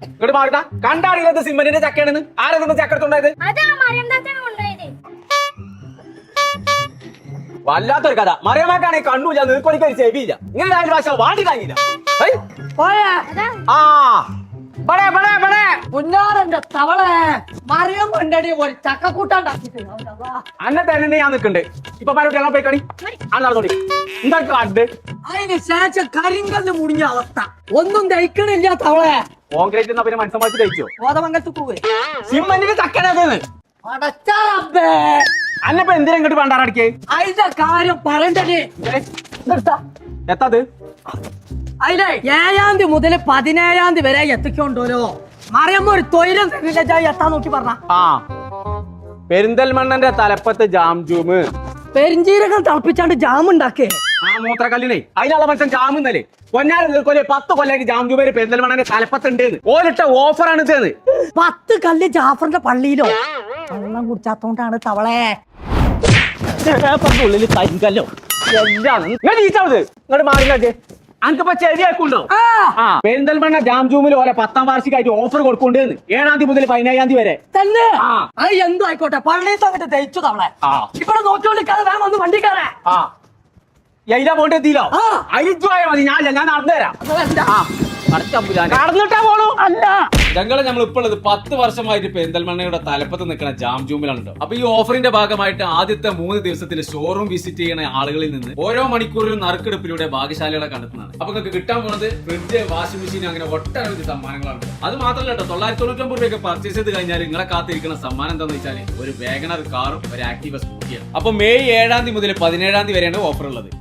ഇങ്ങോട്ട് മാറിട്ടാ കണ്ടാറിയത് സിമ്മന്റിന്റെ ചക്കയാണെന്ന് ആരെന്ന് ചക്ക എടുത്തുണ്ടായത് വല്ലാത്തൊരു കഥ മറിയമ്മക്കാണെ കണ്ണൂല നീർക്കൊലിക്ക് ഒരു ചെവിയില്ല ഇങ്ങനെ നാല് ഭാഷ വാണ്ടി താങ്ങില്ല പുന്നാരന്റെ തവളെ മറിയം കൊണ്ടടി ഒരു ചക്കക്കൂട്ടാണ്ടാക്കിട്ട് അന്നെ തന്നെ ഞാൻ നിൽക്കണ്ട് ഇപ്പൊ പരട്ടി പോയിക്കണി നടന്നോടി എന്താ കണ്ട് അതിന് ശേഷം കരിങ്കല്ല് മുടിഞ്ഞ അവസ്ഥ ഒന്നും ദഹിക്കണില്ല തവളെ കോൺക്രീറ്റ് എന്നാ പിന്നെ മനസ്സമാറ്റി തയ്ച്ചോ കോതമംഗലത്ത് പോവേ സിമ്മന്റിന്റെ ചക്കനതെന്ന് അടച്ചേ അന്നപ്പോ എന്തിനാ ഇങ്ങോട്ട് പണ്ടാറടിക്കേ അതിന്റെ കാര്യം പറയണ്ടേ എത്തത് അതിലെ 7-ാം തീയതി മുതൽ 17-ാം തീയതി വരെ എത്തിക്കൊണ്ടോലോ മറിയമ്മ ഒരു തൊയിലും എത്താൻ നോക്കി പറഞ്ഞ ആ പെരിന്തൽമണ്ണന്റെ തലപ്പത്ത് ജാം ജൂമ് പെരിഞ്ചീരകം തിളപ്പിച്ചാണ്ട് ജാം ഉണ്ടാക്കേ ആ മൂത്രക്കല്ലിനെ അതിനുള്ള മനുഷ്യൻ ജാമെന്നല്ലേ പൊന്നാരം നീർക്കൊല്ലി 10 കൊല്ലായിട്ട് ജാം ജൂമേര് പെരിന്തൽമണ്ണന്റെ തലപ്പത്തുണ്ട് ഓലിട്ട ഓഫറാണ് ഇതെന്ന് 10 കല്ല് ജാഫറിന്റെ പള്ളിയിലോ വെള്ളം കുടിച്ചാത്തോണ്ടാണ് തവളെ ഉള്ളിൽ കരിങ്കല്ലോ എല്ലാം ഇങ്ങോട്ട് മാറില്ലേ അനക്കിപ്പോ ചെവിയാക്കുണ്ടോ ആ പെരിന്തൽമണ്ണ ജാം ജൂമിൽ ഓരോ 10ാം വാർഷികമായിട്ട് ഓഫർ കൊടുക്കുന്നുണ്ട് 7-ാം തീയതി മുതൽ 17-ാം തീയതി വരെ തന്നെ അത് എന്തോ ആയിക്കോട്ടെ പള്ളിയിൽ അങ്ങോട്ട് ദഹിച്ചു തവളെ ഇവിടെ നോക്കിക്കൊണ്ടിരിക്കാതെ വേണം ഒന്ന് വണ്ടി കയറേ ആ എയിലാ പോണ്ടി എത്തിയില്ലോ അരിച്ചുപോയ മതി ഞാൻ നടന്നുതരാം കടന്നിട്ടാ പോണു അല്ല ഞങ്ങളെ നമ്മൾ ഇപ്പോൾ ഉള്ളത് 10 വർഷമായിട്ട് പെരിന്തൽമണ്ണയുടെ തലപ്പത്ത് നിൽക്കുന്ന ജാം ജൂമിലാണ്. അപ്പൊ ഈ ഓഫറിന്റെ ഭാഗമായിട്ട് ആദ്യത്തെ 3 ദിവസത്തിൽ ഷോറൂം വിസിറ്റ് ചെയ്യുന്ന ആളുകളിൽ നിന്ന് ഓരോ മണിക്കൂറിലും നറുക്കെടുപ്പിലൂടെ ഭാഗ്യശാലികളെ കണ്ടെത്തുന്നതാണ്. അപ്പൊ നിങ്ങൾക്ക് കിട്ടാൻ പോകുന്നത് ഫ്രിഡ്ജ്, വാഷിംഗ് മെഷീൻ, അങ്ങനെ ഒട്ടനവധി സമ്മാനങ്ങളാണ്. അത് മാത്രമല്ല കേട്ടോ, 999 രൂപയൊക്കെ പർച്ചേസ് ചെയ്ത് കഴിഞ്ഞാൽ നിങ്ങളെ കാത്തിരിക്കുന്ന സമ്മാനം എന്താണെന്ന് വെച്ചാൽ ഒരു വാഗണർ കാറും ഒരു ആക്റ്റീവ സ്കൂട്ടിയാണ്. അപ്പൊ മെയ് 7-ാം തീയതി മുതൽ 17-ാം തീയതി വരെയാണ് ഓഫർ ഉള്ളത്.